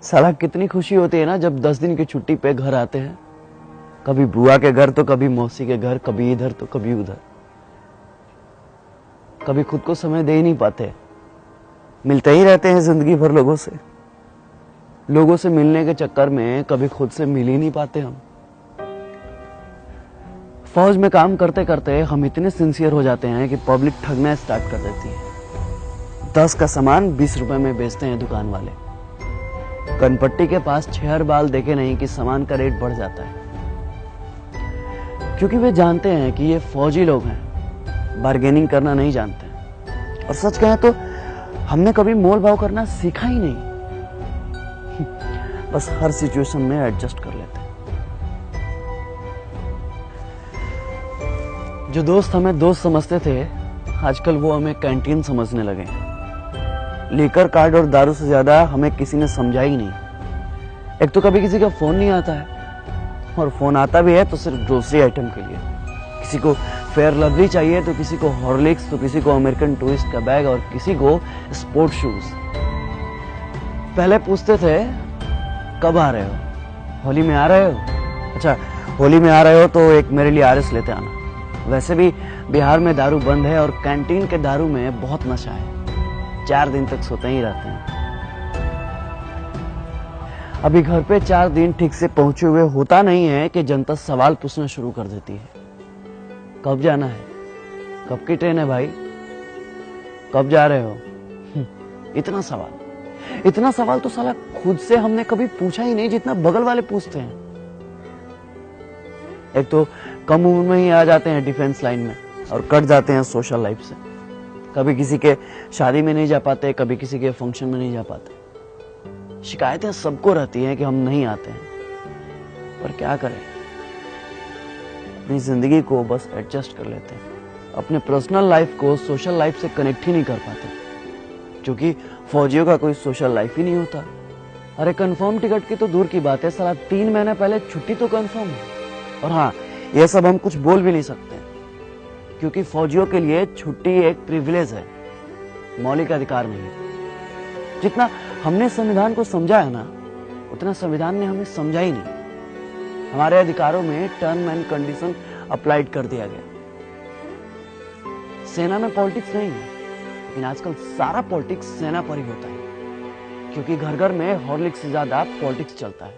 साला कितनी खुशी होती है ना जब 10 दिन की छुट्टी पे घर आते हैं। कभी बुआ के घर तो कभी मौसी के घर, कभी इधर तो कभी उधर। कभी खुद को समय दे ही नहीं पाते, मिलते ही रहते हैं जिंदगी भर लोगों से। लोगों से मिलने के चक्कर में कभी खुद से मिल ही नहीं पाते हम। फौज में काम करते करते हम इतने सिंसियर हो जाते हैं कि पब्लिक ठगना स्टार्ट कर देती है। 10 का सामान 20 रुपए में बेचते हैं दुकान वाले। कनपट्टी के पास 6 बाल देखे नहीं कि सामान का रेट बढ़ जाता है, क्योंकि वे जानते हैं कि ये फौजी लोग हैं, बार्गेनिंग करना नहीं जानते। और सच कहें तो हमने कभी मोल भाव करना सीखा ही नहीं। बस हर सिचुएशन में एडजस्ट कर लेते हैं। जो दोस्त हमें दोस्त समझते थे, आजकल वो हमें कैंटीन समझने लगे हैं। लीकर कार्ड और दारू से ज्यादा हमें किसी ने समझा ही नहीं। एक तो कभी किसी का फोन नहीं आता है, और फोन आता भी है तो सिर्फ ग्रोसरी आइटम के लिए। किसी को फेयर लवली चाहिए तो किसी को हॉर्लिक्स, तो किसी को अमेरिकन टूरिस्ट का बैग, और किसी को स्पोर्ट शूज। पहले पूछते थे कब आ रहे हो, होली में आ रहे हो? अच्छा, होली में आ रहे हो तो एक मेरे लिए आरएस लेते आना। वैसे भी बिहार में दारू बंद है और कैंटीन के दारू में बहुत नशा है। 4 दिन तक सोते ही रहते हैं। अभी घर पे 4 दिन ठीक से पहुंचे हुए होता नहीं है कि जनता सवाल पूछना शुरू कर देती है। कब जाना है? कब की ट्रेन है भाई? कब जा रहे हो? इतना सवाल तो साला खुद से हमने कभी पूछा ही नहीं जितना बगल वाले पूछते हैं। एक तो कम उम्र में ही आ जाते हैं डिफेंस लाइन में और कट जाते हैं सोशल लाइफ से। कभी किसी के शादी में नहीं जा पाते, कभी किसी के फंक्शन में नहीं जा पाते। शिकायतें सबको रहती हैं कि हम नहीं आते हैं, पर क्या करें, अपनी जिंदगी को बस एडजस्ट कर लेते हैं। अपने पर्सनल लाइफ को सोशल लाइफ से कनेक्ट ही नहीं कर पाते, क्योंकि फौजियों का कोई सोशल लाइफ ही नहीं होता। अरे कंफर्म टिकट की तो दूर की बात है, साला 3 महीने पहले छुट्टी तो कंफर्म है। और हाँ, यह सब हम कुछ बोल भी नहीं सकते, क्योंकि फौजियों के लिए छुट्टी एक प्रिविलेज है, मौलिक अधिकार नहीं। जितना हमने संविधान को समझा है ना, उतना संविधान ने हमें समझा ही नहीं। हमारे अधिकारों में टर्म एंड कंडीशन अप्लाइड कर दिया गया। सेना में पॉलिटिक्स नहीं है, लेकिन आजकल सारा पॉलिटिक्स सेना पर ही होता है, क्योंकि घर घर में हॉर्लिक्स से ज्यादा पॉलिटिक्स चलता है।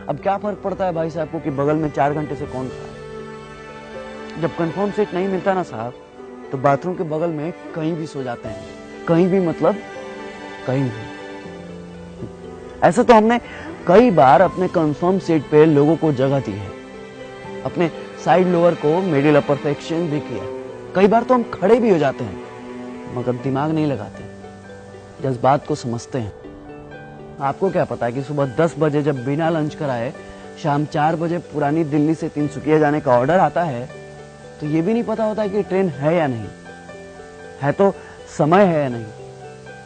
अब क्या फर्क पड़ता है भाई साहब को कि बगल में 4 घंटे से कौन खड़ा है? जब कंफर्म सीट नहीं मिलता ना साहब, तो बाथरूम के बगल में कहीं भी सो जाते हैं। कहीं भी मतलब कहीं भी। ऐसा तो हमने कई बार अपने कंफर्म सीट पे लोगों को जगह दी है, अपने साइड लोअर को मिडिल अपर सेक्शन भी किया। कई बार तो हम खड़े भी हो जाते हैं, मगर दिमाग नहीं लगाते, जज्बात को समझते हैं। आपको क्या पता है कि सुबह 10 बजे जब बिना लंच कराए शाम 4 बजे पुरानी दिल्ली से तिनसुकिया जाने का ऑर्डर आता है, तो ये भी नहीं पता होता है कि ट्रेन है या नहीं है, तो समय है या नहीं।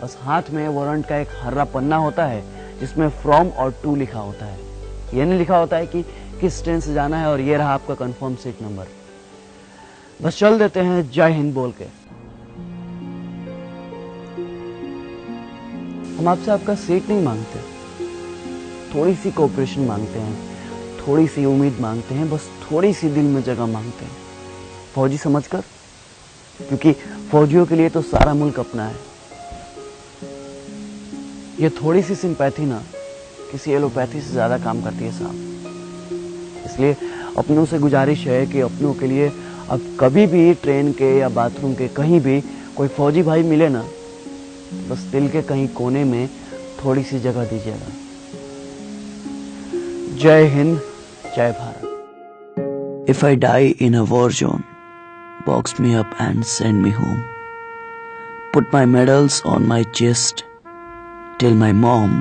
बस हाथ में वारंट का एक हर्रा पन्ना होता है जिसमें फ्रॉम और टू लिखा होता है। ये नहीं लिखा होता है कि किस ट्रेन से जाना है और ये रहा आपका कंफर्म सीट नंबर। बस चल देते हैं जय हिंद बोल के। हम आपसे आपका सीट नहीं मांगते, थोड़ी सी कोऑपरेशन मांगते हैं, थोड़ी सी उम्मीद मांगते हैं, बस थोड़ी सी दिल में जगह मांगते हैं, फौजी समझकर। क्योंकि फौजियों के लिए तो सारा मुल्क अपना है। ये थोड़ी सी सिंपैथी ना किसी एलोपैथी से ज्यादा काम करती है साहब। इसलिए अपनों से गुजारिश है कि अपनों के लिए अब कभी भी ट्रेन के या बाथरूम के कहीं भी कोई फौजी भाई मिले ना, बस दिल के कहीं कोने में थोड़ी सी जगह दीजिएगा। जय हिंद, जय Bharat. If I die in a war zone, box me up and send me home. Put my medals on my chest till my mom